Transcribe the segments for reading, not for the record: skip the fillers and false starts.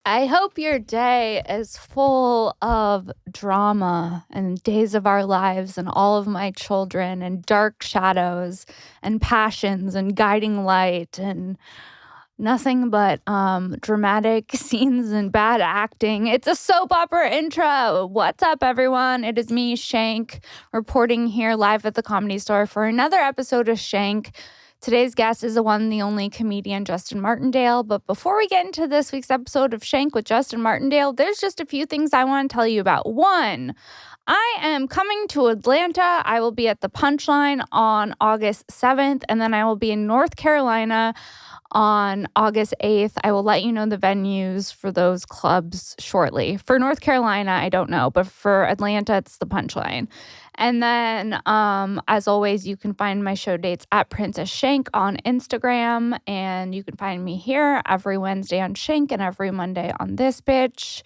I hope your day is full of drama and days of our lives and all of my children and dark shadows and passions and guiding light and nothing but dramatic scenes and bad acting. It's a soap opera intro. What's up, everyone? It is me, Shank, reporting here live at the Comedy Store for another episode of Shank. Today's guest is the one, the only comedian, Justin Martindale. But before we get into this week's episode of Shank with Justin Martindale, there's just a few things I want to tell you about. One, I am coming to Atlanta. I will be at the Punchline on August 7th, and then I will be in North Carolina on August 8th. I will let you know the venues for those clubs shortly. For North Carolina, I don't know, but for Atlanta, it's the Punchline. And then, as always, you can find my show dates at Princess Shank on Instagram, and you can find me here every Wednesday on Shank and every Monday on This Bitch.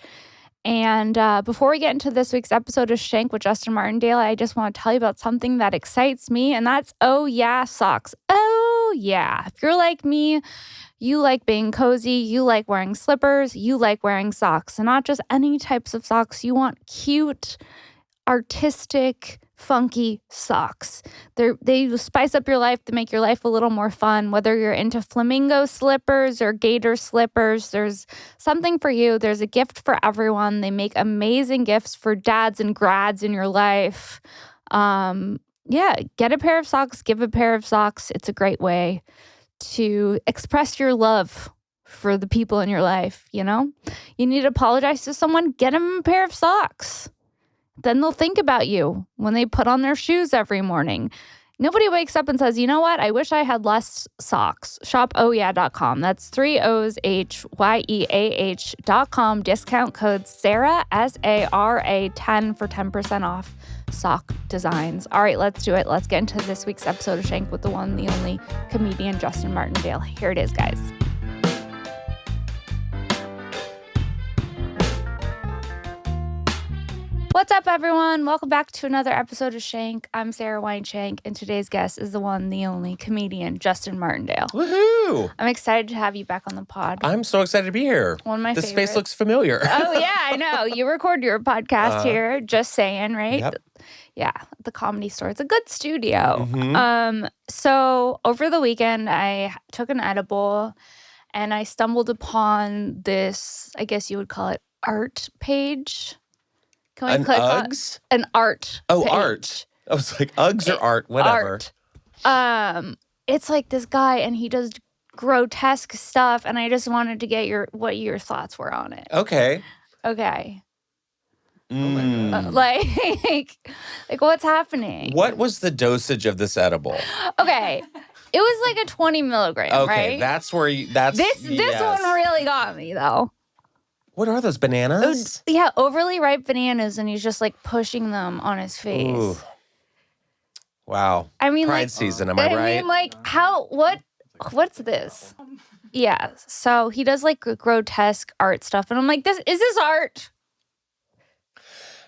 And before we get into this week's episode of Shank with Justin Martindale, I just want to tell you about something that excites me, and that's Oh Yeah socks. Oh yeah. If you're like me, you like being cozy, you like wearing slippers, you like wearing socks, and not just any types of socks. You want cute, artistic, funky socks. They spice up your life to make your life a little more fun. Whether you're into flamingo slippers or gator slippers, there's something for you. There's a gift for everyone. They make amazing gifts for dads and grads in your life. Yeah, get a pair of socks, give a pair of socks. It's a great way to express your love for the people in your life, you know? You need to apologize to someone, get them a pair of socks. Then they'll think about you when they put on their shoes every morning. Nobody wakes up and says, you know what? I wish I had less socks. Shop oohyeah.com. That's 3 O's HYEAH.com. Discount code Sara, SARA 10 for 10% off sock designs. All right, let's do it. Let's get into this week's episode of Shank with the one, the only comedian, Justin Martindale. Here it is, guys. What's up, everyone? Welcome back to another episode of Shank. I'm Sara Weinshenk, and today's guest is the one, the only comedian, Justin Martindale. Woohoo! I'm excited to have you back on the pod. I'm so excited to be here. One of my favorites. This space looks familiar. Oh, yeah, I know. You record your podcast here, just saying, right? Yep. Yeah, the Comedy Store. It's a good studio. Mm-hmm. So over the weekend, I took an edible, and I stumbled upon this, I guess you would call it, art page. Can we click Uggs? An art page. Art. I was like, Uggs or art, whatever. Art. It's like this guy, and he does grotesque stuff, and I just wanted to get what your thoughts were on it. Okay. Like what's happening? What was the dosage of this edible? Okay. It was like a 20 milligram, okay, right? that's where this yes. One really got me, though. What are those, bananas? Yeah, overly ripe bananas, and he's just like pushing them on his face. Ooh. Wow. I mean, Pride season, am I right? I mean, like, what's this? Yeah, so he does like grotesque art stuff, and I'm like, is this art?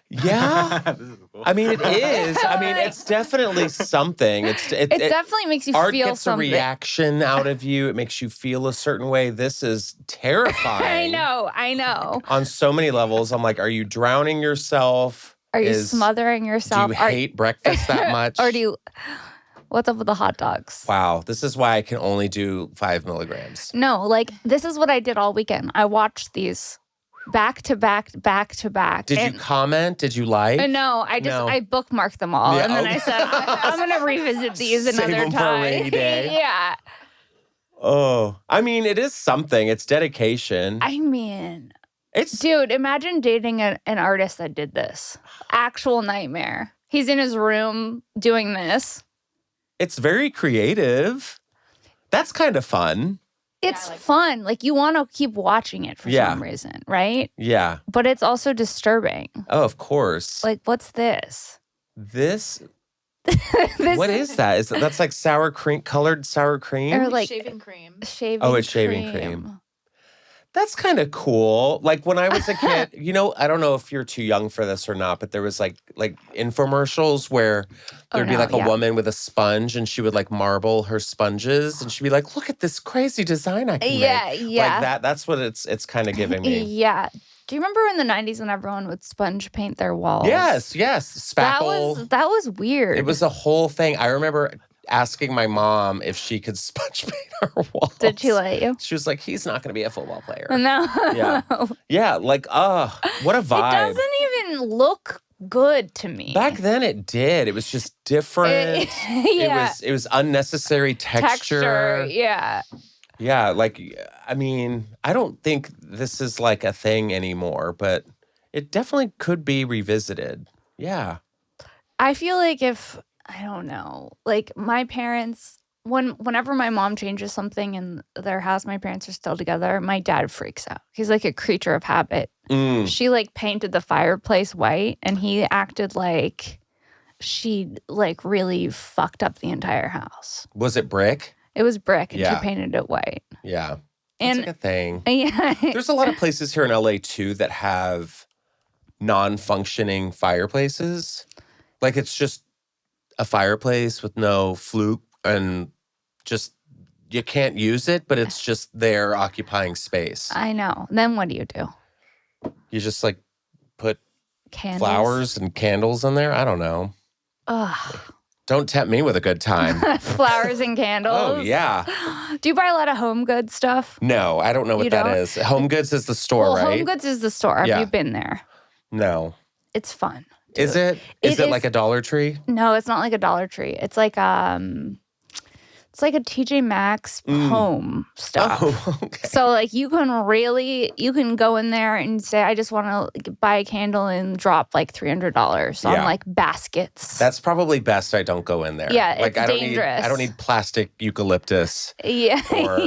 Yeah. I mean, it is. I mean, it's definitely something. It definitely makes you art feel gets something. A reaction out of you. It makes you feel a certain way. This is terrifying. I know. On so many levels, I'm like, are you drowning yourself? Are you smothering yourself? Do you hate breakfast that much? Or what's up with the hot dogs? Wow, this is why I can only do 5 milligrams. No, like, this is what I did all weekend. I watched these back to back. Did you comment? Did you like? No, I bookmarked them all. Yeah, and then I said, I'm going to revisit these another Save them time. For a rainy day. Yeah. Oh, I mean, it is something. It's dedication. I mean, dude, imagine dating an artist that did this. Actual nightmare. He's in his room doing this. It's very creative. That's kind of fun. It's fun. Like, you want to keep watching it for some reason, right? Yeah. But it's also disturbing. Oh, of course. Like, what's this? This what is that? That's like sour cream, colored sour cream? Or like shaving cream. Shaving it's shaving cream. That's kind of cool. Like when I was a kid, I don't know if you're too young for this or not, but there was like infomercials where there'd be like a woman with a sponge and she would like marble her sponges and she'd be like, look at this crazy design I can make. Yeah. Like that's what it's kind of giving me. Yeah. Do you remember in the 90s when everyone would sponge paint their walls? Yes. Spackle. That was weird. It was a whole thing. I remember asking my mom if she could sponge paint her walls. Did she let you? She was like, he's not going to be a football player. No. Yeah. Yeah, like, what a vibe. It doesn't even look good to me. Back then it did. It was just different. It was unnecessary texture. Yeah. Yeah, like, I mean, I don't think this is like a thing anymore, but it definitely could be revisited. Yeah. I feel like I don't know, like my parents, whenever my mom changes something in their house, my parents are still together, my dad freaks out. He's like a creature of habit. She like painted the fireplace white and he acted like she like really fucked up the entire house. Was it brick? It was brick and she painted it white. Yeah. That's like a thing. Yeah. There's a lot of places here in LA too that have non-functioning fireplaces. Like it's just a fireplace with no fluke and just you can't use it, but it's just there occupying space. I know. Then what do you do? You just like put Candles? flowers and candles in there? I don't know. Ugh. Don't tempt me with a good time. Flowers and candles? Oh, yeah. Do you buy a lot of Home Goods stuff? No, I don't know what that is. Home Goods is the store, right? Home Goods is the store. Have you been there? No. It's fun. Is it? Is it like a Dollar Tree? No, it's not like a Dollar Tree. It's like it's like a TJ Maxx home stuff. Oh, okay. So like you can go in there and say, I just want to buy a candle and drop like $300 on like baskets. That's probably best I don't go in there. Yeah, like it's dangerous. I don't need plastic eucalyptus. Yeah. Or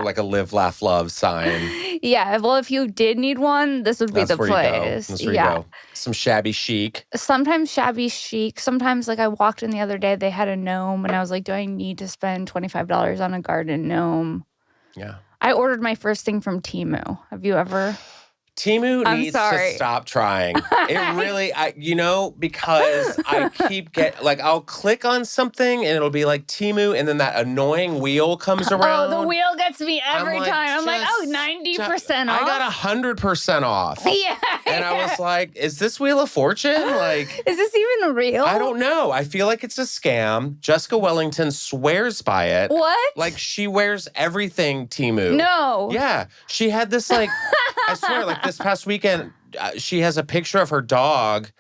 like a live, laugh, love sign. Yeah. Well, if you did need one, this would be the place. That's where you go. Some shabby chic. Sometimes shabby chic. Sometimes like I walked in the other day, they had a gnome and I was like, do I need to spend $25 on a garden gnome? Yeah. I ordered my first thing from Temu. Have you ever? Temu needs to stop trying. It really, because I keep I'll click on something and it'll be like Temu and then that annoying wheel comes around. Oh, the wheel gets me every time. I'm like, 90% off. I got 100% off. Yeah. And I was like, is this Wheel of Fortune? Like, is this even real? I don't know. I feel like it's a scam. Jessica Wellington swears by it. What? Like she wears everything Temu. No. Yeah. She had this I swear, like this past weekend, she has a picture of her dog,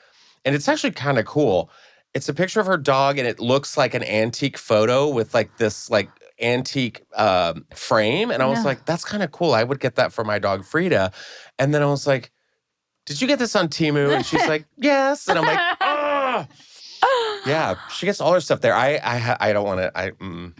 and it's actually kind of cool. It's a picture of her dog, and it looks like an antique photo with like this like antique frame. And I was like, that's kind of cool. I would get that for my dog Frida. And then I was like, did you get this on Temu? And she's like, yes. And I'm like, oh. Yeah, she gets all her stuff there. I don't want to.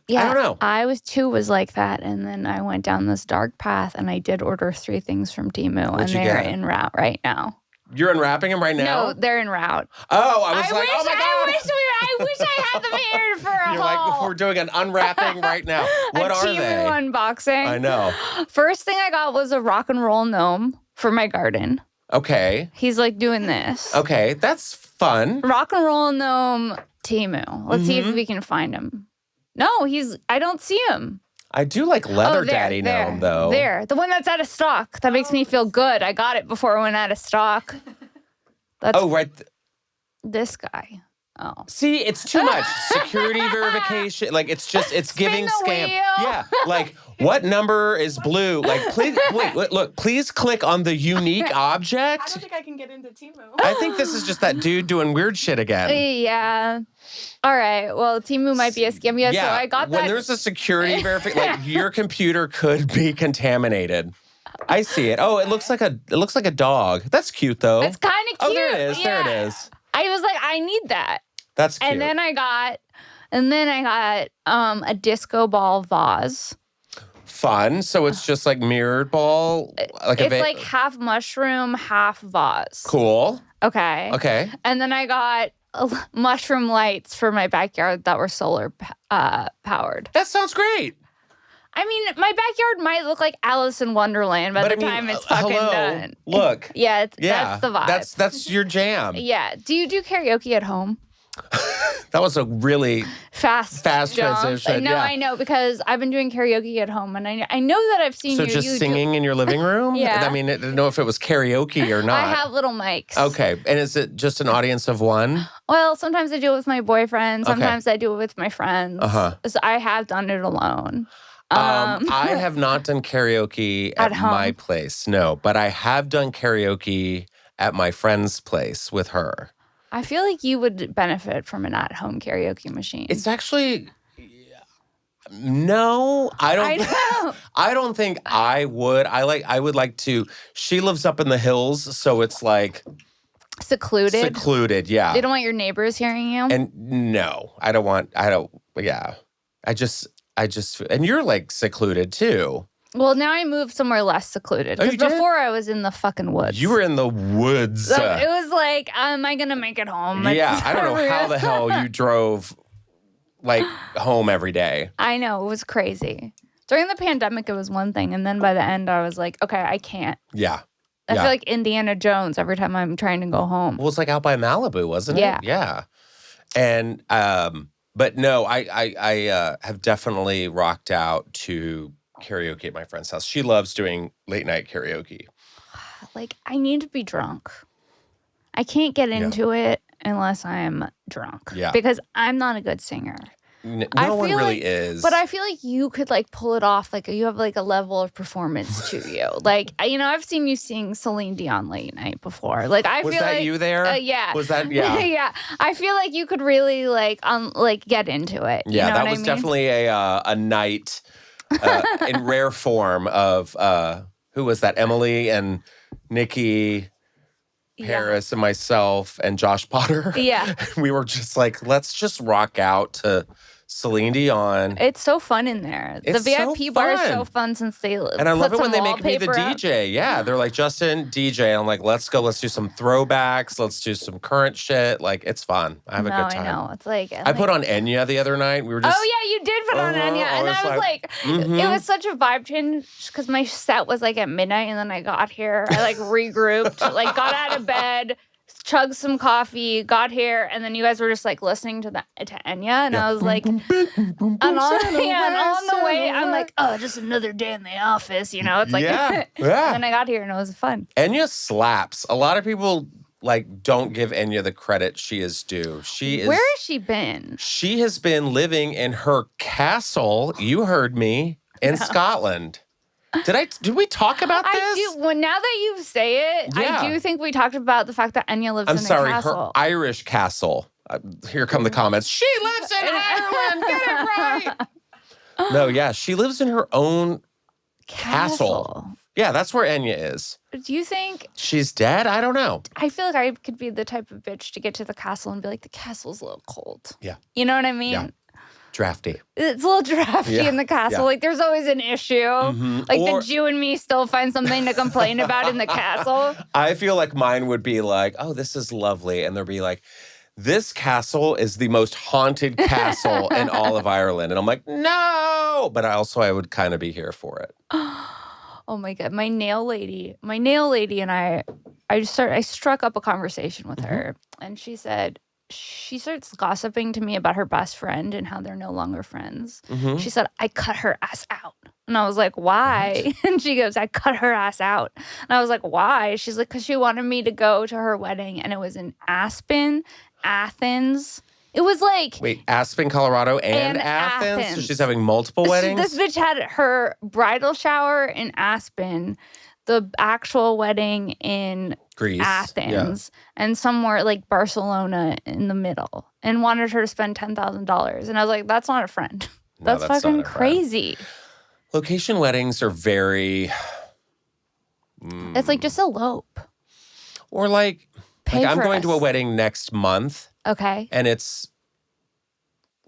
Yeah, I don't know. I was like that, and then I went down this dark path, and I did order 3 things from Temu, and they're en route right now. You're unwrapping them right now? No, they're en route. Oh, I was like, oh my God. I wish I had them here for a You're haul. like, we're doing an unwrapping right now. What are Temu they? unboxing. I know. First thing I got was a rock and roll gnome for my garden. Okay. He's like doing this. Okay, that's fun. Rock and roll gnome Temu. Let's see if we can find him. No, I don't see him. I do like Leather Daddy gnome, though. There. The one that's out of stock. That makes me feel good. I got it before it went out of stock. That's right. This guy. Oh. See, it's too much. Security verification. Like, it's giving scam. Wheel. Yeah. Like, what number is blue? Like, please, look, please click on the unique object. I don't think I can get into Temu. I think this is just that dude doing weird shit again. Yeah. All right. Well, Temu might be a scam. Yeah, so I got that. When there's a security verification, like, your computer could be contaminated. I see it. Oh, it looks like a dog. That's cute, though. It's kind of cute. Oh, there it is. Yeah. There it is. I was like, I need that. That's cute. And then I got a disco ball vase. Fun. So it's just like mirrored ball? It's like half mushroom, half vase. Cool. Okay. Okay. And then I got mushroom lights for my backyard that were solar powered. That sounds great. I mean, my backyard might look like Alice in Wonderland by the time it's fucking done. Look. Yeah, that's the vibe. That's your jam. Yeah. Do you do karaoke at home? That was a really fast transition. No, I know, because I've been doing karaoke at home, and I know that I've seen so you. just singing in your living room? Yeah. I mean, I didn't know if it was karaoke or not. I have little mics. Okay. And is it just an audience of one? Well, sometimes I do it with my boyfriend. Sometimes I do it with my friends. So I have done it alone. I have not done karaoke at my place, no. But I have done karaoke at my friend's place with her. I feel like you would benefit from an at-home karaoke machine. It's actually no, I don't. I don't think I would. I would like to. She lives up in the hills, so it's like secluded. Secluded, yeah. They don't want your neighbors hearing you. And no, I don't want. I don't. Yeah, I just. And you're like secluded too. Well, now I moved somewhere less secluded. Because before I was in the fucking woods. You were in the woods. So it was like, am I going to make it home? Yeah, I don't know how the hell you drove like home every day. I know, it was crazy. During the pandemic, it was one thing. And then by the end, I was like, okay, I can't. Yeah. I feel like Indiana Jones every time I'm trying to go home. Well, it's like out by Malibu, wasn't it? Yeah. And, but no, I have definitely rocked out to karaoke at my friend's house. She loves doing late night karaoke. Like, I need to be drunk. I can't get into it unless I'm drunk. Yeah. Because I'm not a good singer. No one really is. But I feel like you could like pull it off. Like you have like a level of performance to you. Like, you know, I've seen you sing Celine Dion late night before. Like I was feel that like you there? Yeah. Was that yeah. I feel like you could really like get into it. Yeah, you know that was definitely a night in rare form of who was that? Emily and Nikki Harris and myself and Josh Potter. Yeah. We were just like, let's just rock out to Celine Dion. It's so fun in there. The VIP bar is so fun since they and I love it when they make me the up. DJ. Yeah, they're like, Justin, DJ. I'm like, let's go. Let's do some throwbacks. Let's do some current shit. Like, it's fun. I have a good time. I know. It's like I put on Enya the other night. We were just. Oh yeah, you did put on Enya, and I was like, it was such a vibe change because my set was like at midnight, and then I got here. I like regrouped, like got out of bed, chugged some coffee, got here, and then you guys were just like listening to Enya, and I was like, and on the way, I'm like, oh, just another day in the office, you know? It's like, and then I got here and it was fun. Enya slaps. A lot of people like don't give Enya the credit she is due. Where has she been? She has been living in her castle. You heard me in Scotland. Did we talk about this? I do. Well, now that you say it, I do think we talked about the fact that Enya lives in a castle. Her Irish castle. Here come the comments. She lives in Ireland. Get it right. No, yeah, she lives in her own castle. Yeah, that's where Enya is. Do you think she's dead? I don't know. I feel like I could be the type of bitch to get to the castle and be like, the castle's a little cold. Yeah. You know what I mean? Yeah. Drafty. It's a little drafty in the castle. Yeah. Like, there's always an issue. Like, the Jew and me still find something to complain about in the castle. I feel like mine would be like, oh, this is lovely. And they'll be like, this castle is the most haunted castle in all of Ireland. And I'm like, no. But I would kind of be here for it. Oh, my God. My nail lady and I struck up a conversation with her. And she said, she starts gossiping to me about her best friend and how they're no longer friends. She said, I cut her ass out. And I was like, why? And she goes, I cut her ass out. And I was like, why? She's like, because she wanted me to go to her wedding. And it was in Aspen, Athens. It was like... Wait, Aspen, Colorado and Athens? So she's having multiple weddings? This bitch had her bridal shower in Aspen, the actual wedding in Greece, Athens, and somewhere like Barcelona in the middle, and wanted her to spend $10,000. And I was like, that's not a friend. That's fucking crazy. Location weddings are very... It's like just elope. Or like I'm going to a wedding next month. Okay. And it's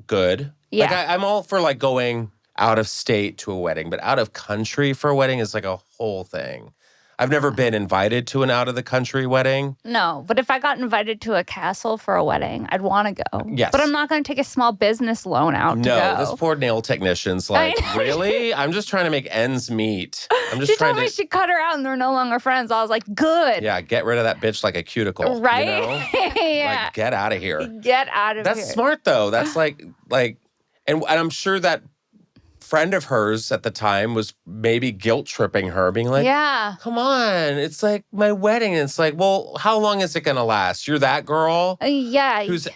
good. Yeah. Like I'm all for like going out of state to a wedding, but out of country for a wedding is like a whole thing. I've never been invited to an out-of-the-country wedding. No, but if I got invited to a castle for a wedding, I'd want to go. Yes. But I'm not going to take a small business loan out to go. No, this poor nail technician's like, really? I'm just trying to make ends meet. I'm just she trying told me to. she cut her out and they're no longer friends. I was like, good. Yeah, get rid of that bitch like a cuticle. Right? You know? Yeah. Like, get out of here. Get out of here. That's smart, though. That's like, and I'm sure that friend of hers at the time was maybe guilt tripping her, being like, yeah. come on, it's like my wedding. And it's like, well, how long is it going to last? You're that girl Yeah. who's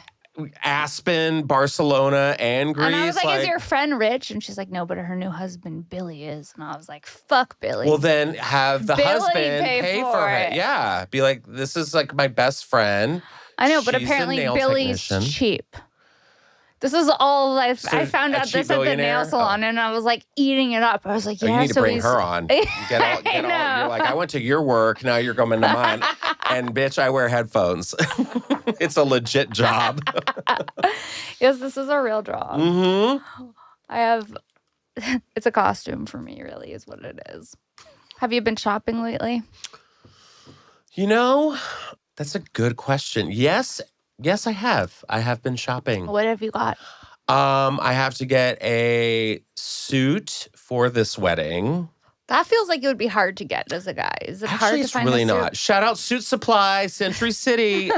Aspen, Barcelona, and Greece. And I was like, is your friend rich? And she's like, no, but her new husband, Billy, is. And I was like, fuck Billy. Well, then have the Billy husband pay for it. it. Yeah. Be like, this is like my best friend. I know, but She's a apparently nail Billy's technician. cheap. This is all I So found a out cheap this at the billionaire? nail salon, and I was like eating it up. I was like, Oh, yeah, you need to so bring he's her on. Get all, you're like, I went to your work, now you're coming to mine. And bitch, I wear headphones. It's a legit job. Yes, this is a real job. Mm-hmm. I have, it's a costume for me, really, is what it is. Have you been shopping lately? You know, that's a good question. Yes, I have. I have been shopping. What have you got? I have to get a suit for this wedding. That feels like it would be hard to get as a guy. Is it hard Actually, to it's find really a suit? not. Shout out Suit Supply, Century City.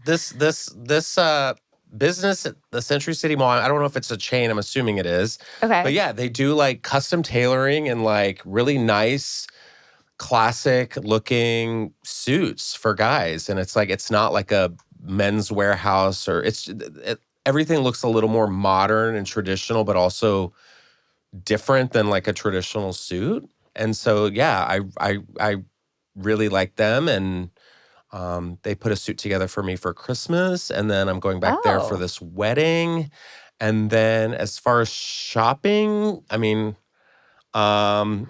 This business at the Century City Mall, I don't know if it's a chain. I'm assuming it is. Okay. But yeah, they do like custom tailoring and like really nice, classic looking suits for guys. And it's like, it's not like a men's warehouse or everything looks a little more modern and traditional, but also different than like a traditional suit. And so, yeah, I really like them. And they put a suit together for me for Christmas. And then I'm going back there for this wedding. And then as far as shopping, I mean, I'm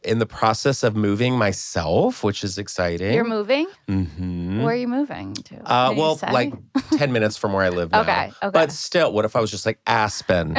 in the process of moving myself, which is exciting. You're moving? Mm-hmm. Where are you moving to? Can you Well, say? like 10 minutes from where I live now. Okay. But still, what if I was just like Aspen?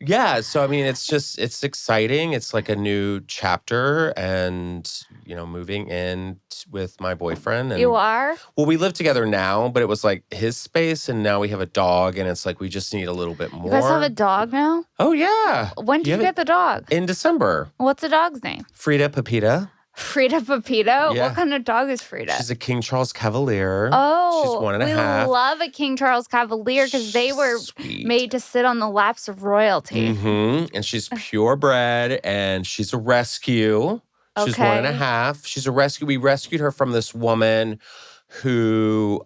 Yeah, so I mean, it's exciting. It's like a new chapter and, moving in with my boyfriend. And, You are? well, we live together now, but it was like his space and now we have a dog and it's like we just need a little bit more. You guys have a dog now? Oh, yeah. When did you get the dog? In December. What's the dog's name? Frida Pepita. Frida Pepito? Yeah. What kind of dog is Frida? She's a King Charles Cavalier. Oh, she's 1.5. We love a King Charles Cavalier because they were Sweet. made to sit on the laps of royalty. Mm-hmm. And she's purebred and she's a rescue. She's Okay. 1.5. She's a rescue. We rescued her from this woman who,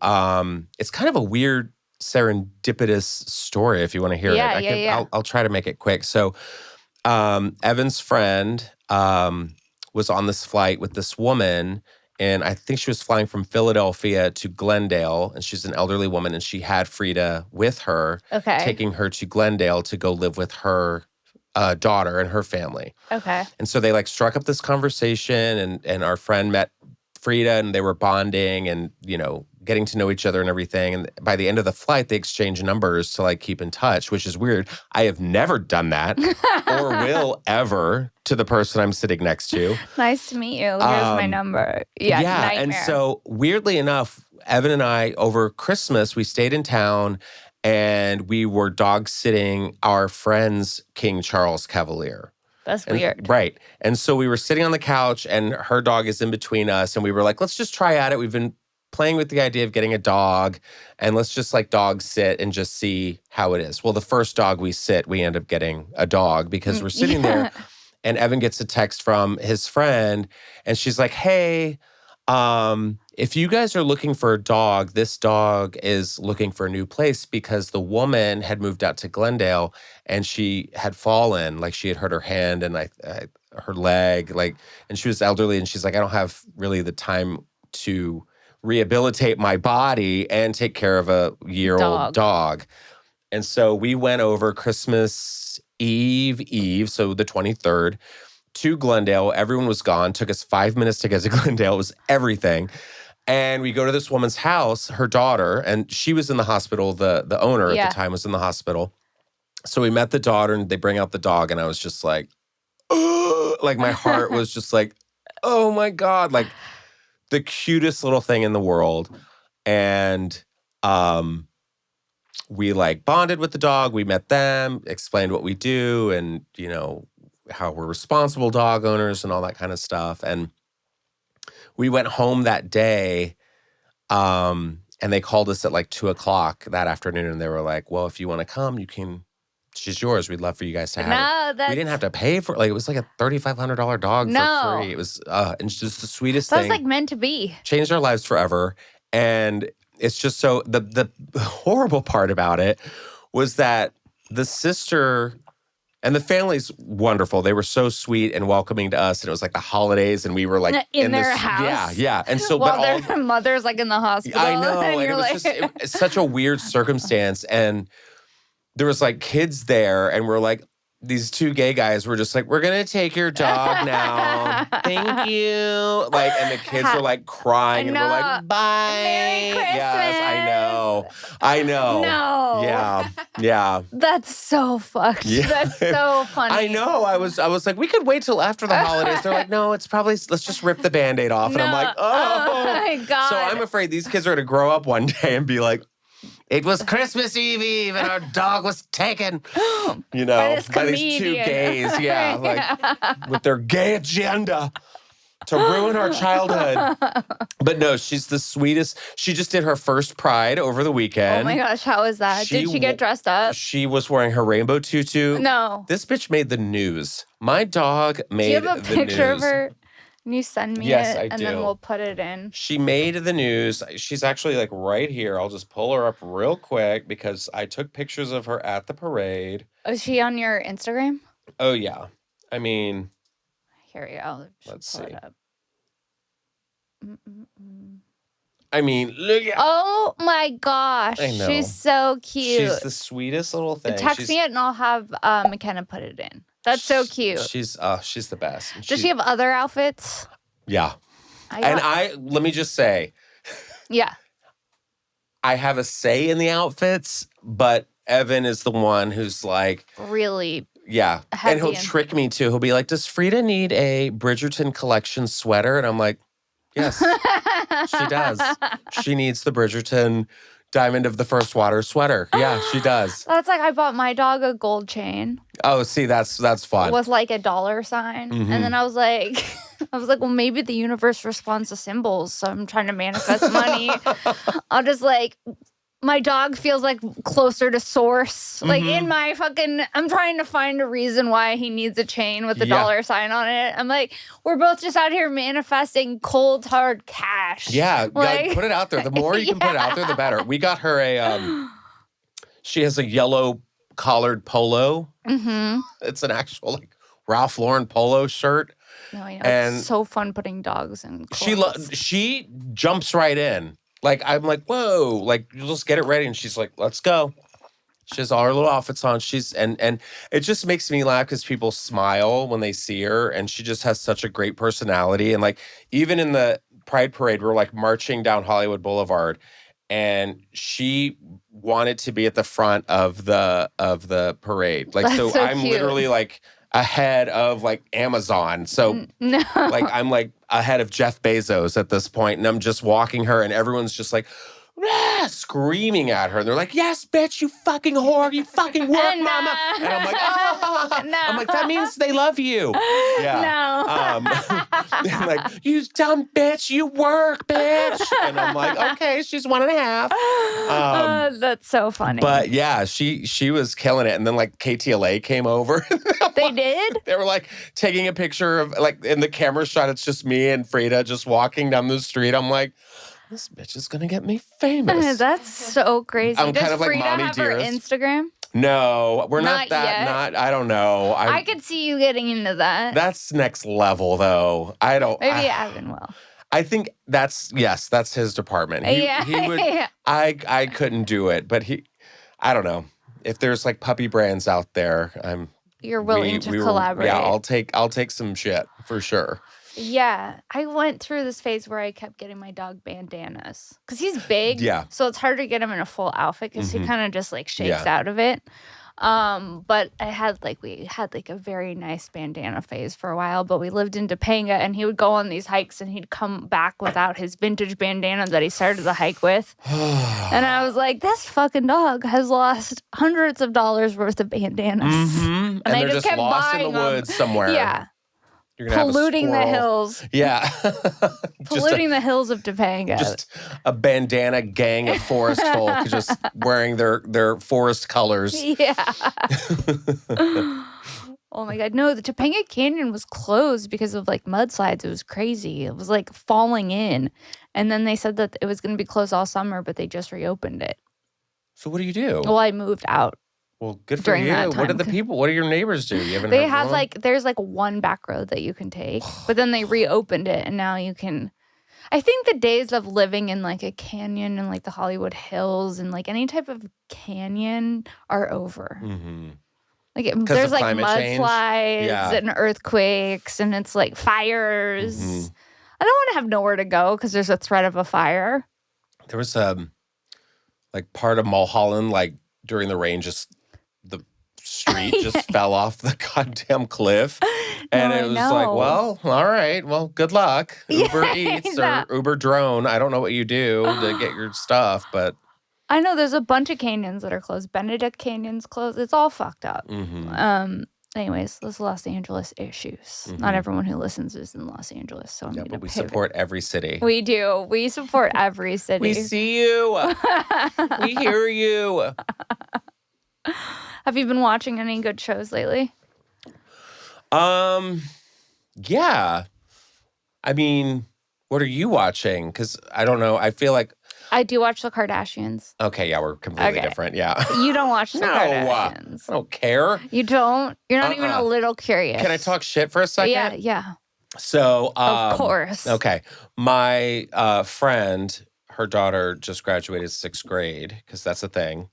it's kind of a weird serendipitous story if you want to hear it. I'll try to make it quick. So Evan's friend was on this flight with this woman, and I think she was flying from Philadelphia to Glendale, and she's an elderly woman, and she had Frida with her, taking her to Glendale to go live with her daughter and her family. Okay. And so they like struck up this conversation, and our friend met Frida, and they were bonding and, getting to know each other and everything. And by the end of the flight, they exchanged numbers to like keep in touch, which is weird. I have never done that or will ever to the person I'm sitting next to. Nice to meet you. Here's my number. Yeah, nightmare. And so weirdly enough, Evan and I, over Christmas, we stayed in town and we were dog sitting our friend's King Charles Cavalier. That's weird. Right. And so we were sitting on the couch and her dog is in between us. And we were like, let's just try at it. We've been playing with the idea of getting a dog and let's just like dog sit and just see how it is. Well, the first dog we end up getting a dog because we're sitting there and Evan gets a text from his friend and she's like, hey, if you guys are looking for a dog, this dog is looking for a new place because the woman had moved out to Glendale and she had fallen, like she had hurt her hand and her leg, and she was elderly and she's like, I don't have really the time to rehabilitate my body and take care of a year-old dog. And so we went over Christmas Eve, so the 23rd, to Glendale. Everyone was gone. Took us 5 minutes to get to Glendale. It was everything. And we go to this woman's house, her daughter, and she was in the hospital. The owner at the time was in the hospital. So we met the daughter and they bring out the dog and I was just like, like my heart was just like, oh my God, like the cutest little thing in the world. And we like bonded with the dog. We met them, explained what we do and, how we're responsible dog owners and all that kind of stuff. And we went home that day and they called us at like 2:00 that afternoon and they were like, well, if you want to come, you can. She's yours. We'd love for you guys to have her. We didn't have to pay for it. Like, it was like a $3,500 dog for free. It was and it's just the sweetest thing. That's like meant to be. Changed our lives forever. And it's just so the horrible part about it was that the sister and the family's wonderful. They were so sweet and welcoming to us. And it was like the holidays and we were like in their house. Yeah. And so while their mother's like in the hospital. I know. And it was it's such a weird circumstance. And there was like kids there and we're like, these two gay guys were just like, we're going to take your dog now. Thank you. Like, and the kids were like crying and we're like, bye. Merry Christmas. Yes, I know. No. Yeah. That's so fucked. Yeah. That's so funny. I know. I was like, we could wait till after the holidays. They're like, no, it's probably, let's just rip the Band-Aid off. And I'm like, oh my God. So I'm afraid these kids are going to grow up one day and be like, it was Christmas Eve and our dog was taken, by these two gays, like with their gay agenda to ruin our childhood. But no, she's the sweetest. She just did her first Pride over the weekend. Oh my gosh, how was that? Did she get dressed up? She was wearing her rainbow tutu. No. This bitch made the news. My dog made the news. Do you have a picture of her? Can you send me Yes, it? I and do. then we'll put it in. She made the news. She's actually like right here. I'll just pull her up real quick because I took pictures of her at the parade. Is she on your Instagram? Oh, yeah. I mean, here we go. Let's pull see. It up. I mean, look at. Oh my gosh. I know. She's so cute. She's the sweetest little thing. Text me it and I'll have McKenna put it in. That's so cute. She's the best. Does she have other outfits? Yeah. Let me just say. Yeah. I have a say in the outfits, but Evan is the one who's like. Really. Yeah. And he'll trick me too. He'll be like, does Frida need a Bridgerton collection sweater? And I'm like, yes, she does. She needs the Bridgerton Diamond of the First Water sweater. Yeah, she does. That's like I bought my dog a gold chain. Oh, see, that's fun. With like a dollar sign. Mm-hmm. And then I was like, well, maybe the universe responds to symbols. So I'm trying to manifest money. I'll just like, my dog feels like closer to source. Like in my I'm trying to find a reason why he needs a chain with a dollar sign on it. I'm like, we're both just out here manifesting cold, hard cash. Yeah, like, put it out there. The more you can put it out there, the better. We got her she has a yellow collared polo. Mm-hmm. It's an actual like Ralph Lauren polo shirt. No, I know. And it's so fun putting dogs in clothes. She jumps right in. Like, I'm like, whoa, like, you just get it ready. And she's like, let's go. She has all her little outfits on. And it just makes me laugh because people smile when they see her. And she just has such a great personality. And like, even in the Pride Parade, we're like marching down Hollywood Boulevard. And she wanted to be at the front of the parade. Like, so I'm cute. Literally like ahead of like Amazon. So no. Like I'm like ahead of Jeff Bezos at this point, and I'm just walking her and everyone's just like screaming at her. And they're like, yes, bitch, you fucking whore, you fucking work, mama. And I'm like, oh. No. I'm like, that means they love you. Yeah. No. And like, you dumb bitch, you work, bitch. And I'm like, okay, she's 1.5. That's so funny. But yeah, she was killing it. And then like KTLA came over. They did? They were like taking a picture of like in the camera shot, it's just me and Frida just walking down the street. I'm like, this bitch is gonna get me famous. That's so crazy. I'm kind of like Frida Mommy have Dearest. her Instagram? No, we're not that. Yet. I don't know. I could see you getting into that. That's next level, though. I don't. Maybe Evan will. I think that's his department. He would. Yeah. I couldn't do it, but I don't know. If there's like puppy brands out there, You're willing to collaborate. Yeah, I'll take some shit for sure. Yeah, I went through this phase where I kept getting my dog bandanas because he's big. Yeah. So it's hard to get him in a full outfit because he kind of just like shakes out of it. But we had like a very nice bandana phase for a while, but we lived in Topanga and he would go on these hikes and he'd come back without his vintage bandana that he started the hike with. And I was like, this fucking dog has lost hundreds of dollars worth of bandanas. Mm-hmm. And they they're just kept lost in buying the woods somewhere. Yeah. You're gonna polluting have a the hills. Yeah. Polluting the hills of Topanga. Just a bandana gang of forest folk just wearing their forest colors. Yeah. Oh my God. No, the Topanga Canyon was closed because of like mudslides. It was crazy. It was like falling in. And then they said that it was going to be closed all summer, but they just reopened it. So what do you do? Well, I moved out. Well, good for you. What do your neighbors do? You haven't They have there's like one back road that you can take, but then they reopened it and now you can. I think the days of living in like a canyon and like the Hollywood Hills and like any type of canyon are over. Mm-hmm. Like there's like mudslides and earthquakes and it's like fires. Mm-hmm. I don't want to have nowhere to go because there's a threat of a fire. There was like part of Mulholland, like during the rain, just the street just fell off the goddamn cliff. And it was like, well, all right. Well, good luck. Uber Eats or Uber Drone. I don't know what you do to get your stuff, but. I know there's a bunch of canyons that are closed. Benedict Canyon's closed. It's all fucked up. Mm-hmm. Anyways, those Los Angeles issues. Mm-hmm. Not everyone who listens is in Los Angeles, so I'm going to but we support every city. We do. We support every city. We see you. We hear you. Have you been watching any good shows lately? Yeah. I mean, what are you watching? Because I don't know. I feel like I do watch the Kardashians. Okay, yeah, we're completely different. Yeah. You don't watch the Kardashians. I don't care. You don't? You're not even a little curious. Can I talk shit for a second? Yeah. So, of course. Okay. My friend, her daughter just graduated 6th grade because that's a thing.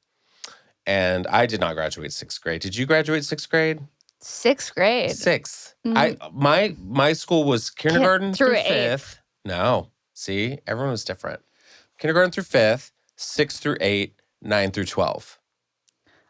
And I did not graduate 6th grade. Did you graduate 6th grade? 6th grade. 6th. Mm-hmm. My school was kindergarten through 5th. No. See, everyone was different. Kindergarten through 5th, 6th through 8, 9 through 12.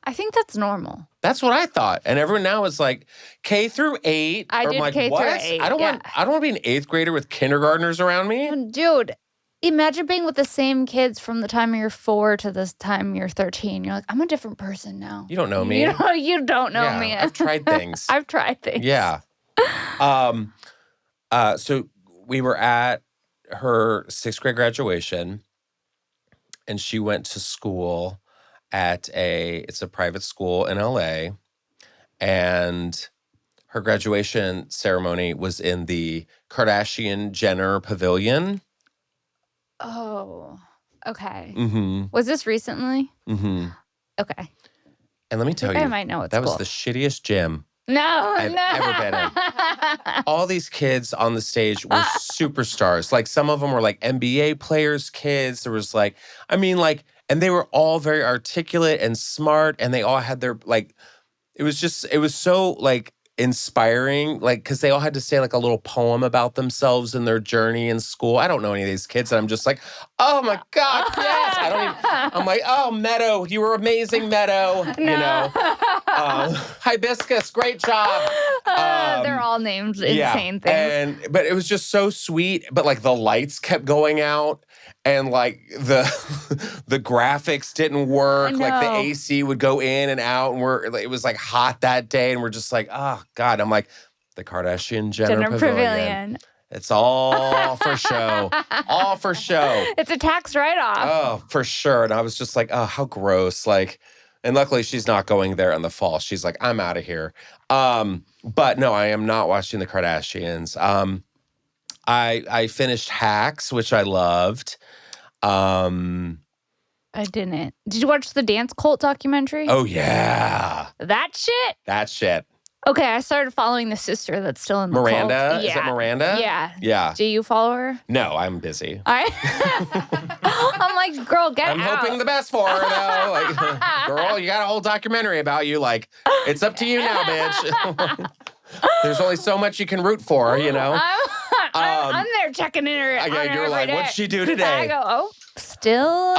I think that's normal. That's what I thought. And everyone now is like K through 8. I did like, K what? through 8. I don't want to be an 8th grader with kindergartners around me. Dude, imagine being with the same kids from the time you're 4 to the time you're 13. You're like, I'm a different person now. You don't know me. You don't know me. I've tried things. I've tried things. Yeah. So we were at her 6th grade graduation. And she went to school at it's a private school in LA. And her graduation ceremony was in the Kardashian-Jenner Pavilion. Oh, okay. Mm-hmm. Was this recently? Mm-hmm. Okay. And let me tell you, I might know it's that was the shittiest gym I've ever been in. All these kids on the stage were superstars. Like some of them were like NBA players' kids. There was like, and they were all very articulate and smart. And they all had their it was so like inspiring. Like, cause they all had to say like a little poem about themselves and their journey in school. I don't know any of these kids. And I'm just like, oh my God, yes. I'm like, oh, Meadow, you were amazing, Meadow. No. You know. Hibiscus, great job. They're all named insane things. But it was just so sweet. But like the lights kept going out and like the graphics didn't work. Like the AC would go in and out and it was like hot that day. And we're just like, oh God. I'm like, the Kardashian-Jenner Pavilion. It's all for show. All for show. It's a tax write-off. Oh, for sure. And I was just like, oh, how gross. Like, and luckily she's not going there in the fall. She's like, I'm out of here. But no, I am not watching the Kardashians. I finished Hacks, which I loved. I didn't. Did you watch the Dance Cult documentary? Oh, yeah. That shit? Okay, I started following the sister that's still in the Miranda? cult. Yeah. Is it Miranda? Yeah. Yeah. Do you follow her? No, I'm busy. I'm like, girl, get out. I'm hoping the best for her, though. Like, girl, you got a whole documentary about you. Like, it's up to you now, bitch. There's only so much you can root for, you know? I'm there checking in her. You're like, what'd she do today? I go, still.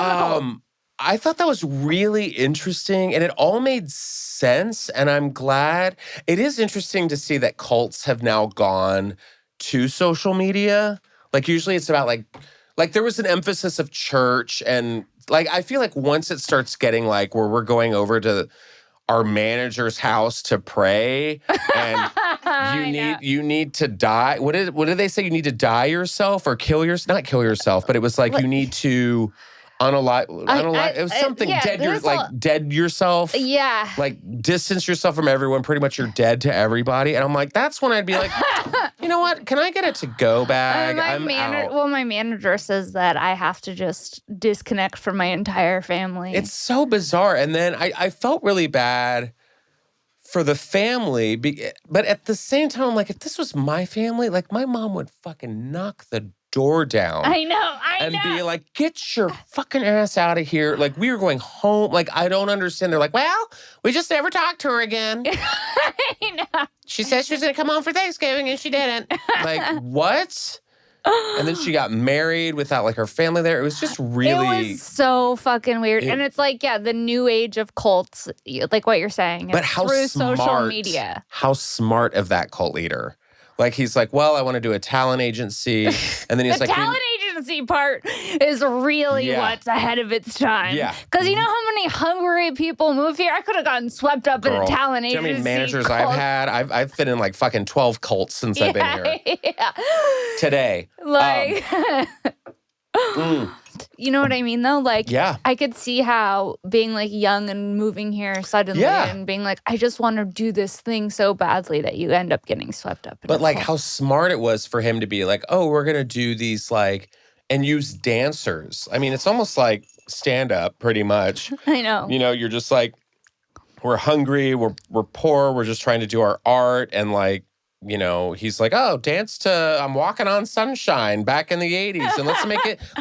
I thought that was really interesting and it all made sense. And I'm glad. It is interesting to see that cults have now gone to social media. Like usually it's about like there was an emphasis of church and like I feel like once it starts getting like where we're going over to our manager's house to pray and you need to die. What did they say? You need to die yourself or kill yourself? Not kill yourself, but it was like you need to unalive. It was something dead yourself. Yeah. Like distance yourself from everyone. Pretty much you're dead to everybody. And I'm like, that's when I'd be like, you know what? Can I get a to-go bag? I'm out. Well, my manager says that I have to just disconnect from my entire family. It's so bizarre. And then I felt really bad for the family. But at the same time, I'm like, if this was my family, like my mom would fucking knock the door down. I know. And be like, get your fucking ass out of here. Like, we were going home. Like, I don't understand. They're like, well, we just never talked to her again. I know. She said she was going to come home for Thanksgiving and she didn't. Like, what? And then she got married without like her family there. It was just really. It was so fucking weird. And it's like, yeah, the new age of cults, like what you're saying. But how through smart, social media. How smart of that cult leader. Like, he's like, well, I want to do a talent agency. And then he's like, talent agency part is really what's ahead of its time. Yeah. Because you know how many hungry people move here? I could have gotten swept up in a talent agency. Do you know how many managers I've had? I've been in like fucking 12 cults since I've been here. Yeah. Today. Like, you know what I mean, though? Like, I could see how being like young and moving here suddenly and being like, I just want to do this thing so badly that you end up getting swept up. But like how smart it was for him to be like, oh, we're going to do these like, and use dancers. I mean, it's almost like stand up pretty much. I know. You know, you're just like, we're hungry, we're poor, we're just trying to do our art. And like, you know, he's like, oh, dance to I'm Walking on Sunshine back in the 80s. And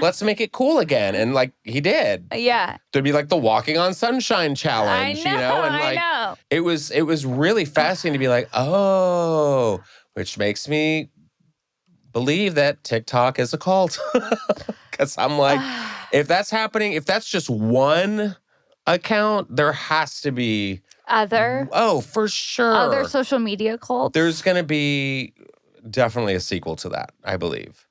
let's make it cool again. And like he did. Yeah. There'd be like the Walking on Sunshine challenge, you know? And like it was really fascinating to be like, oh, which makes me believe that TikTok is a cult. Because I'm like, if that's happening, if that's just one account, there has to be other. Oh, for sure. Other social media cults. There's going to be definitely a sequel to that, I believe.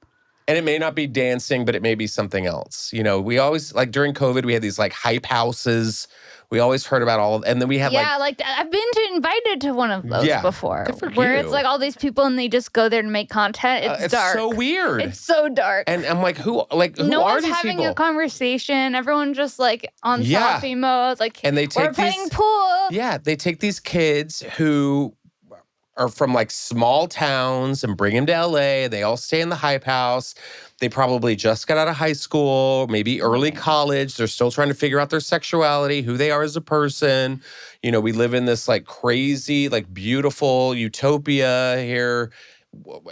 And it may not be dancing, but it may be something else. You know, we always, like during COVID, we had these like hype houses. We always heard about all of, and then we had like I've been invited to one of those before. Where it's like all these people and they just go there to make content. It's dark. It's so weird. It's so dark. And I'm like, who are these people? No one's having a conversation. Everyone's just like on selfie mode. Like, and they take we're playing pool. Yeah, they take these kids who are from like small towns and bring them to LA. They all stay in the hype house. They probably just got out of high school, maybe early college. They're still trying to figure out their sexuality, who they are as a person. You know, we live in this like crazy, like beautiful utopia here.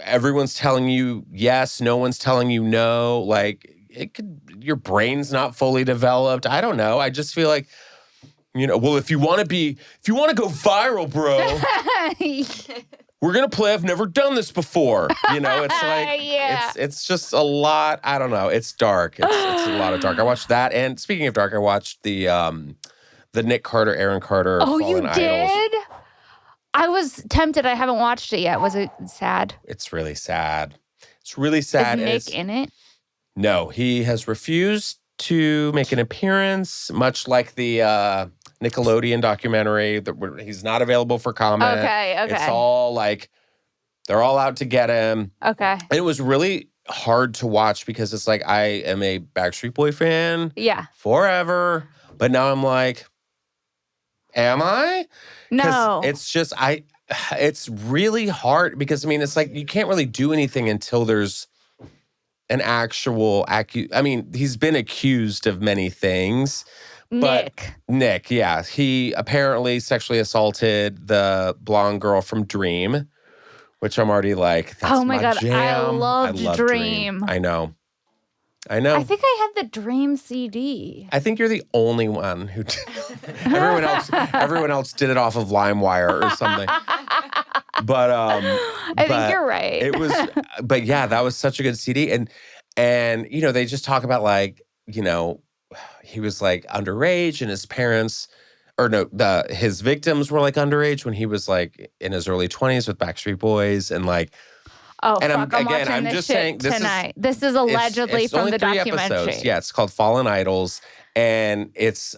Everyone's telling you yes, no one's telling you no. Like your brain's not fully developed. I don't know. I just feel like, you know, well, if you want to go viral, bro, we're going to play I've never done this before. You know, it's like, it's just a lot. I don't know. It's dark. It's a lot of dark. I watched that. And speaking of dark, I watched the Nick Carter, Aaron Carter. Oh, Fallen you did? Idols. I was tempted. I haven't watched it yet. Was it sad? It's really sad. It's really sad. Is Nick in it? No, he has refused to make an appearance, much like the Nickelodeon documentary. He's not available for comment. Okay. It's all like, they're all out to get him. Okay. And it was really hard to watch because it's like, I am a Backstreet Boy fan. Yeah. Forever. But now I'm like, am I? No. It's just, it's really hard because, I mean, it's like, you can't really do anything until there's an actual I mean, he's been accused of many things. Nick, yeah. He apparently sexually assaulted the blonde girl from Dream, which I'm already like, that's oh my God, jam. I love Dream. I know. I think I had the Dream CD. I think you're the only one who did. Everyone else did it off of LimeWire or something. But I think you're right. It was, but yeah, that was such a good CD. And you know, they just talk about like, you know, he was like underage and his parents, or no, his victims were like underage when he was like in his early 20s with Backstreet Boys and like. Oh, And fuck, I'm watching this shit tonight. This is allegedly from the documentary. Episodes. Yeah, it's called Fallen Idols. And it's,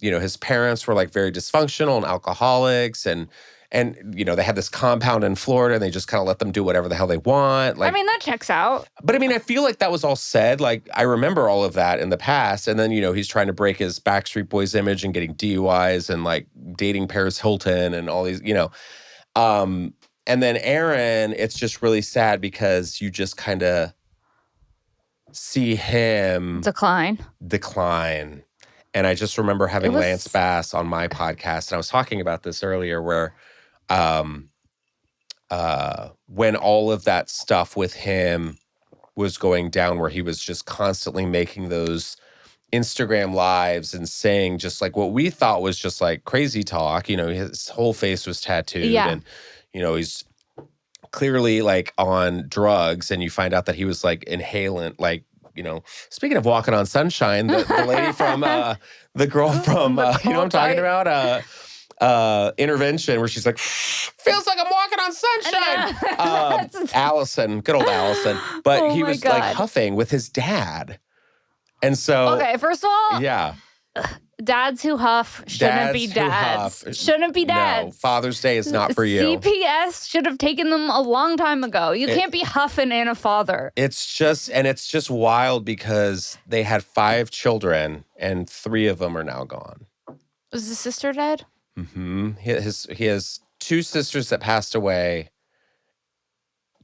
his parents were like very dysfunctional and alcoholics. And they had this compound in Florida and they just kind of let them do whatever the hell they want. Like, I mean, that checks out. But I mean, I feel like that was all said. Like, I remember all of that in the past. And then, he's trying to break his Backstreet Boys image and getting DUIs and like dating Paris Hilton and all these, And then Aaron, it's just really sad because you just kind of see him decline. And I just remember having Lance Bass on my podcast, and I was talking about this earlier where when all of that stuff with him was going down, where he was just constantly making those Instagram lives and saying just like what we thought was just like crazy talk. His whole face was tattooed and he's clearly like on drugs, and you find out that he was like inhalant, like, speaking of Walking on Sunshine, the lady from, the girl from, you know what I'm talking about? Intervention, where she's like, feels like I'm walking on sunshine. Allison, good old Allison. But he was like huffing with his dad. And so. Okay, first of all. Yeah. Dads who huff shouldn't be dads. Shouldn't be dads. No, Father's Day is not for you. CPS should have taken them a long time ago. You can't be huffing and a father. It's just wild because they had 5 children and 3 of them are now gone. Was the sister dead? Mm-hmm. He has 2 sisters that passed away.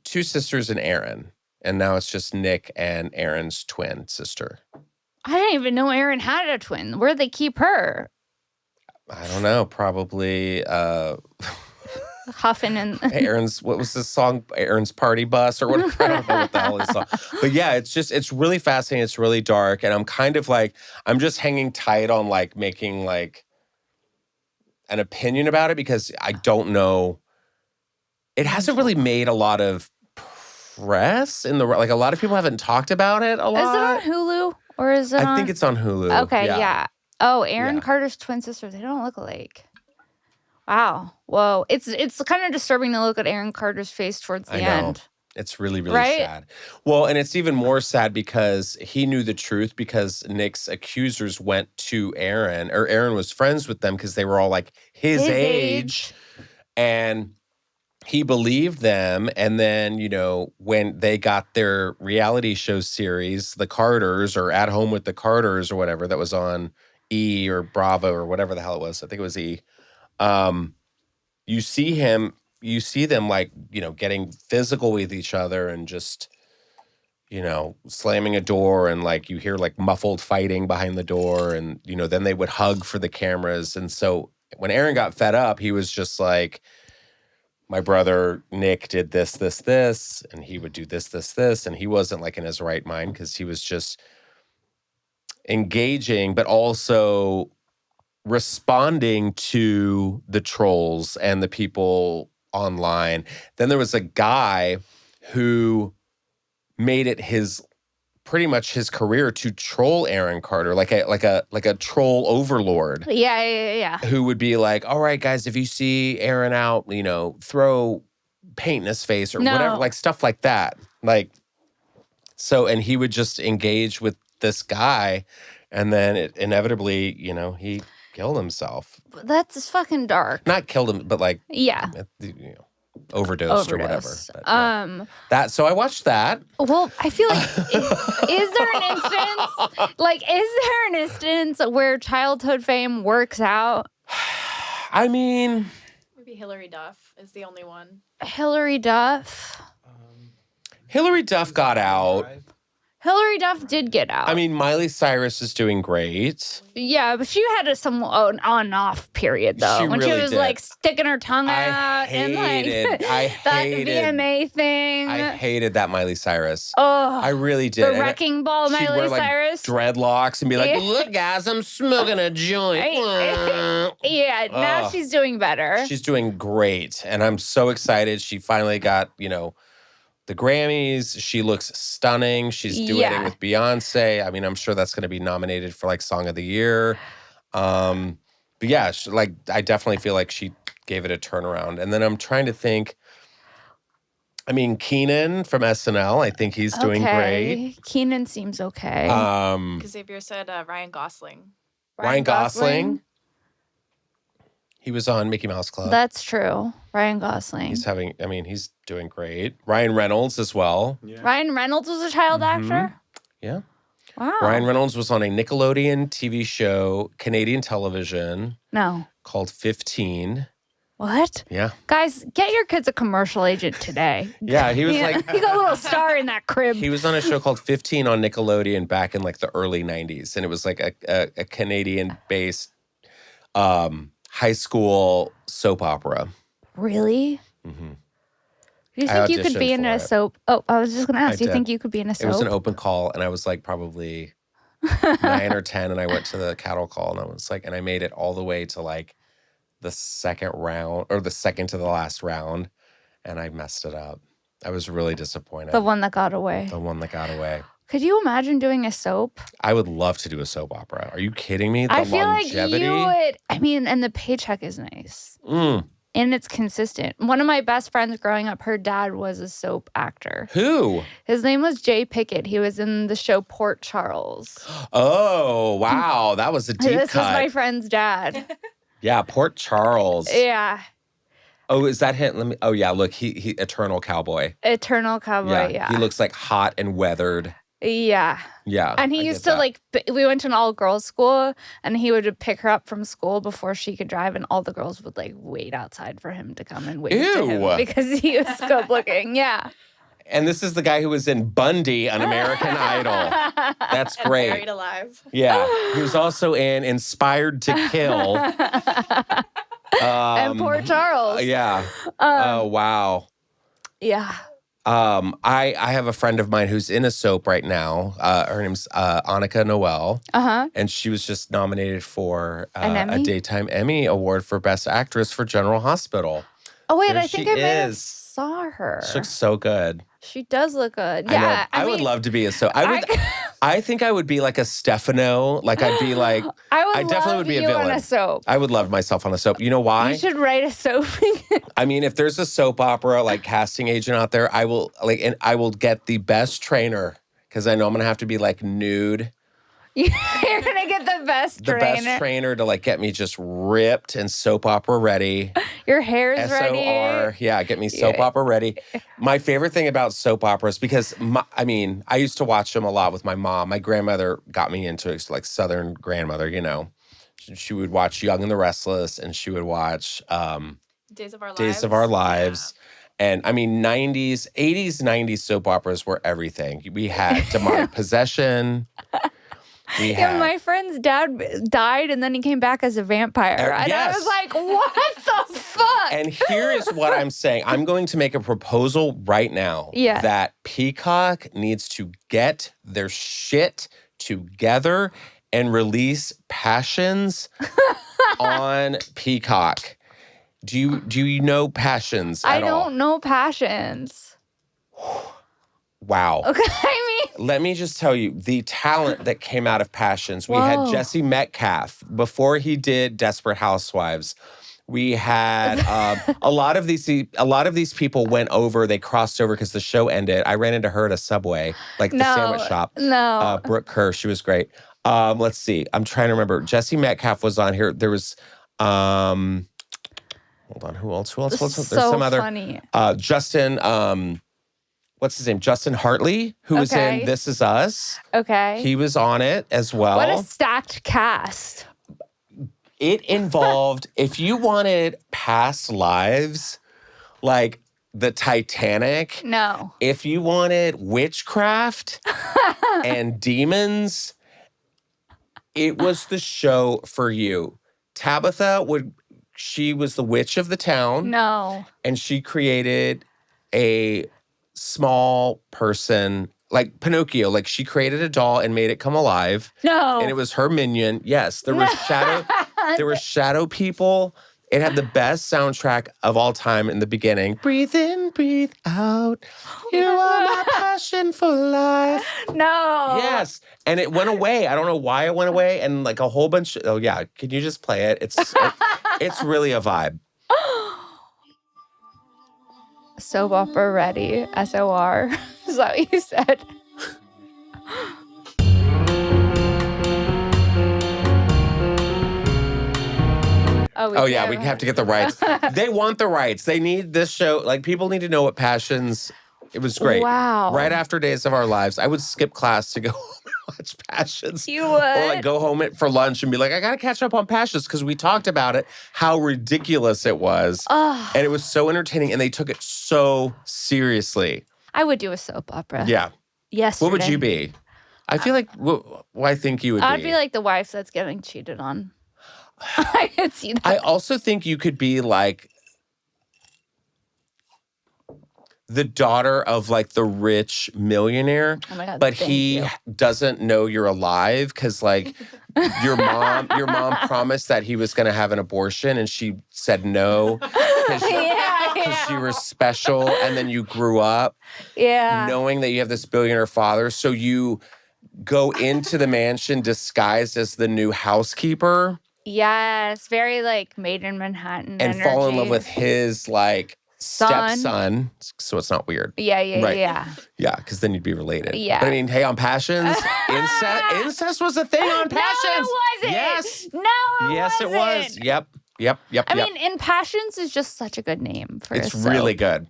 2 sisters and Aaron. And now it's just Nick and Aaron's twin sister. I didn't even know Aaron had a twin. Where'd they keep her? I don't know. Probably huffing and Aaron's, what was this song? Aaron's Party Bus or whatever. I don't know what the hell is song. But yeah, it's really fascinating. It's really dark. And I'm kind of like, I'm just hanging tight on like making like an opinion about it because I don't know. It hasn't really made a lot of press in the, like a lot of people haven't talked about it a lot. Is it on Hulu? Or is it I think it's on Hulu. Okay, yeah. Oh, Aaron Carter's twin sisters. They don't look alike. Wow. Whoa. It's kind of disturbing to look at Aaron Carter's face towards the end. It's really, really sad. Well, and it's even more sad because he knew the truth because Nick's accusers went to Aaron, or Aaron was friends with them because they were all like his age. And he believed them, and then, when they got their reality show series, The Carters, or At Home with the Carters, or whatever, that was on E! Or Bravo, or whatever the hell it was. I think it was E! You see them, like, getting physical with each other and just, slamming a door, and, like, you hear, like, muffled fighting behind the door, and, then they would hug for the cameras. And so when Aaron got fed up, he was just like, my brother Nick did this, and he would do this, and he wasn't like in his right mind because he was just engaging, but also responding to the trolls and the people online. Then there was a guy who made it pretty much his career to troll Aaron Carter, like a troll overlord. Yeah. Who would be like, all right, guys, if you see Aaron out, throw paint in his face or whatever, like stuff like that. Like, so, and he would just engage with this guy, and then it inevitably, he killed himself. That's fucking dark. Not killed him, but like, overdosed or whatever. But, so I watched that. Well, I feel like is there an instance where childhood fame works out? I mean, maybe Hillary Duff is the only one. Hillary Duff got out. Hillary Duff did get out. I mean, Miley Cyrus is doing great. Yeah, but she had some on-off period, though. She was, like, sticking her tongue out. I hated that VMA thing. I hated that Miley Cyrus. Oh, I really did. The wrecking ball Miley Cyrus. Dreadlocks and be like, look, guys, I'm smoking a joint. Yeah, now she's doing better. She's doing great. And I'm so excited. She finally got, the the Grammys. She looks stunning. She's duetting with Beyonce. I mean, I'm sure that's going to be nominated for like Song of the Year. But yeah, I definitely feel like she gave it a turnaround. And then I'm trying to think. I mean, Keenan from SNL, I think he's doing great. Keenan seems okay. Xavier said Ryan Gosling. Ryan Gosling. He was on Mickey Mouse Club. That's true. Ryan Gosling. He's doing great. Ryan Reynolds as well. Yeah. Ryan Reynolds was a child actor? Yeah. Wow. Ryan Reynolds was on a Nickelodeon TV show, Canadian television. No. Called 15. What? Yeah. Guys, get your kids a commercial agent today. Yeah, he was he got a little star in that crib. He was on a show called 15 on Nickelodeon back in like the early 90s. And it was like a Canadian-based high school soap opera. Really? Mm-hmm. Do you think you could be in a soap? Oh, I was just going to ask. Do you think you could be in a soap? It was an open call, and I was like probably 9 or 10, and I went to the cattle call, and I was like, and I made it all the way to like the second round, or the second to the last round, and I messed it up. I was really disappointed. The one that got away. The one that got away. Could you imagine doing a soap? I would love to do a soap opera. Are you kidding me? I feel longevity? Like you would. I mean, and the paycheck is nice. And it's consistent. One of my best friends growing up, her dad was a soap actor. Who? His name was Jay Pickett. He was in the show Port Charles. Oh, wow. That was a deep cut. This was my friend's dad. Yeah, Port Charles. Yeah. Oh, is that him? Oh, yeah. Look, he Eternal Cowboy. Eternal Cowboy, yeah. He looks like hot and weathered. Yeah. Yeah. And he used to we went to an all-girls school, and he would pick her up from school before she could drive, and all the girls would like wait outside for him to come and wait to him because he was good looking. Yeah. And this is the guy who was in Bundy on American Idol. That's great. Buried alive. Yeah. He was also in Inspired to Kill. And Port Charles. Yeah. Oh, wow. Yeah. I have a friend of mine who's in a soap right now. Her name's Annika Noel. And she was just nominated for a Daytime Emmy Award for Best Actress for General Hospital. Oh, wait, I think I may have saw her. She looks so good. She does look good. Yeah. I would love to be a soap. I think I would be like a Stefano. Like I'd be like, I definitely would be a villain. On a soap. I would love myself on a soap. You know why? You should write a soap. I mean, if there's a soap opera like casting agent out there, I will get the best trainer because I know I'm gonna have to be like nude. You're gonna get the best trainer. The best trainer to like get me just ripped and soap opera ready. Your hair's ready. SOR. Yeah, get me soap opera ready. My favorite thing about soap operas, because I used to watch them a lot with my mom. My grandmother got me into it, like Southern grandmother, you know. She would watch Young and the Restless, and she would watch Days of Our Lives. Days of Our Lives. Yeah. And I mean, 80s, 90s soap operas were everything. We had Demonic Possession. My friend's dad died and then he came back as a vampire. And I was like, what the fuck? And here is what I'm saying. I'm going to make a proposal right now that Peacock needs to get their shit together and release Passions on Peacock. Do you know Passions at all? I don't know Passions. Wow. Okay, let me just tell you the talent that came out of Passions. We had Jesse Metcalf before he did Desperate Housewives. We had a lot of these people went over. They crossed over because the show ended. I ran into her at a Subway, like the sandwich shop. No, Brooke Kerr, she was great. Let's see. I'm trying to remember. Jesse Metcalf was on here. There was. Hold on. Who else? There's some other. Funny. Justin. What's his name? Justin Hartley, who was in This Is Us. Okay. He was on it as well. What a stacked cast. It involved, if you wanted past lives, like the Titanic. No. If you wanted witchcraft and demons, it was the show for you. Tabitha she was the witch of the town. No. And she created a small person, like Pinocchio. Like she created a doll and made it come alive. No. And it was her minion. Yes, there was shadow. There were shadow people, It had the best soundtrack of all time in the beginning. Breathe in, breathe out. You are my passion for life. No. Yes. And it went away. I don't know why it went away. And like a whole bunch. Oh, yeah. Can you just play it? It's really a vibe. Soap opera ready. SOR. Is that what you said? Oh, yeah, we have to get the rights. They want the rights. They need this show. Like, people need to know what Passions. It was great. Wow. Right after Days of Our Lives, I would skip class to go home and watch Passions. You would? Or like go home for lunch and be like, I got to catch up on Passions because we talked about it, how ridiculous it was. Oh. And it was so entertaining and they took it so seriously. I would do a soap opera. Yeah. Yesterday. What would you be? I feel like, what I think you would be. I'd be like the wife that's getting cheated on. I could see that. I also think you could be like the daughter of like the rich millionaire, Oh my God, but thank he you. doesn't know you're alive because like your mom promised that he was going to have an abortion and she said no because you were special, and then you grew up knowing that you have this billionaire father, so you go into the mansion disguised as the new housekeeper. Yes, very like Made in Manhattan And energy. fall in love with his like Son. stepson, so it's not weird. Yeah. Yeah, because then you'd be related. Yeah. But I mean, hey, on Passions, incest was a thing on Passions. No, it wasn't. Yes. No, it Yes, wasn't. it was. Yep. I mean, In Passions is just such a good name for It's a soap. really good.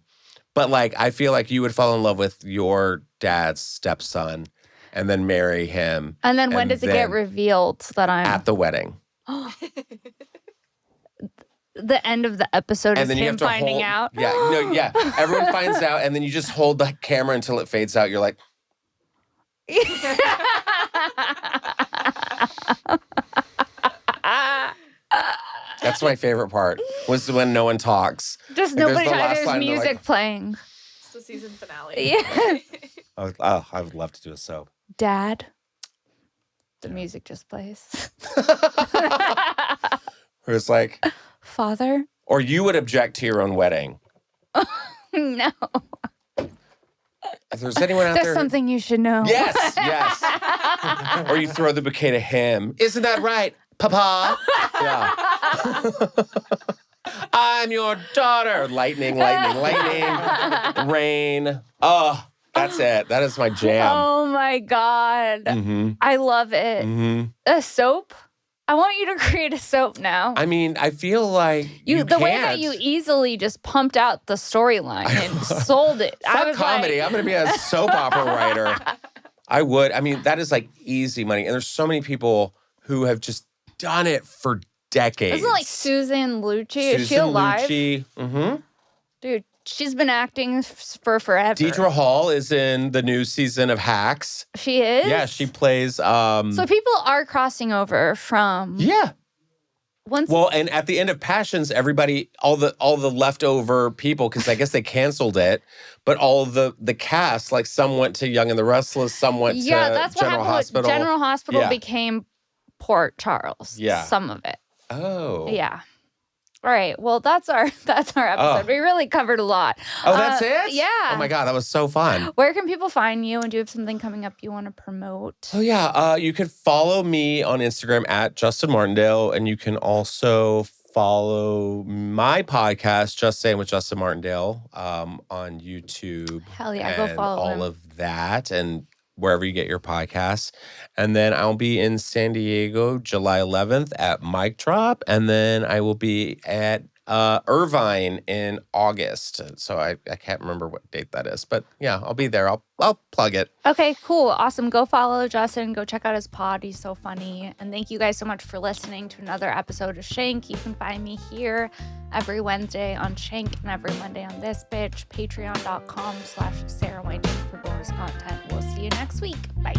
But like, I feel like you would fall in love with your dad's stepson and then marry him. And then when does it get then revealed that I'm at the wedding? The end of the episode And is then you him have to finding hold, out? Yeah. Everyone finds out, and then you just hold the camera until it fades out. You're like, that's my favorite part, was when no one talks. Just Like, there's nobody, the last there's line, they're music like, playing. It's the season finale. Yeah. I would love to do a soap. Dad, the music just plays. Where it's like, Father? or you would object to your own wedding. No. If there's anyone out There's there. something you should know. Yes. Or you throw the bouquet to him. Isn't that right, Papa? Yeah. I'm your daughter. Lightning, rain. Oh, that's it. That is my jam. Oh my God. Mm-hmm. I love it. Mm-hmm. A soap? I want you to create a soap now. I mean, I feel like you the way can't. that you easily just pumped out the storyline and sold it. I Fuck was comedy. like, I'm going to be a soap opera writer. I would. I mean, that is like easy money. And there's so many people who have just done it for decades. Isn't it like Susan Lucci? Is she alive? Lucci. Mm-hmm. Dude, she's been acting for forever. Deidre Hall is in the new season of Hacks. She is? Yeah, she plays. So people are crossing over from. Yeah. Once. Well, and at the end of Passions, everybody, all the leftover people, because I guess they canceled it, but all the cast, like some went to Young and the Restless, some went to that's what General happened. Hospital. General Hospital Yeah. became Port Charles. Yeah. Some of it. Oh. Yeah. All right. Well, that's our episode. Oh. We really covered a lot. Oh, that's it? Yeah. Oh my God, that was so fun. Where can people find you? And do you have something coming up you want to promote? Oh yeah, you could follow me on Instagram at Justin Martindale, and you can also follow my podcast, Just Saying with Justin Martindale, on YouTube. Hell yeah, go and follow all him. of that, and wherever you get your podcasts. And then I'll be in San Diego July 11th at Mic Drop, and then I will be at Irvine in August. So I can't remember what date that is, but yeah, I'll be there. I'll plug it. Okay, cool. Awesome. Go follow Justin. Go check out his pod. He's so funny. And thank you guys so much for listening to another episode of Shank. You can find me here every Wednesday on Shank and every Monday on This Bitch. Patreon.com/Sara Weinshenk for bonus content. We'll see you next week. Bye.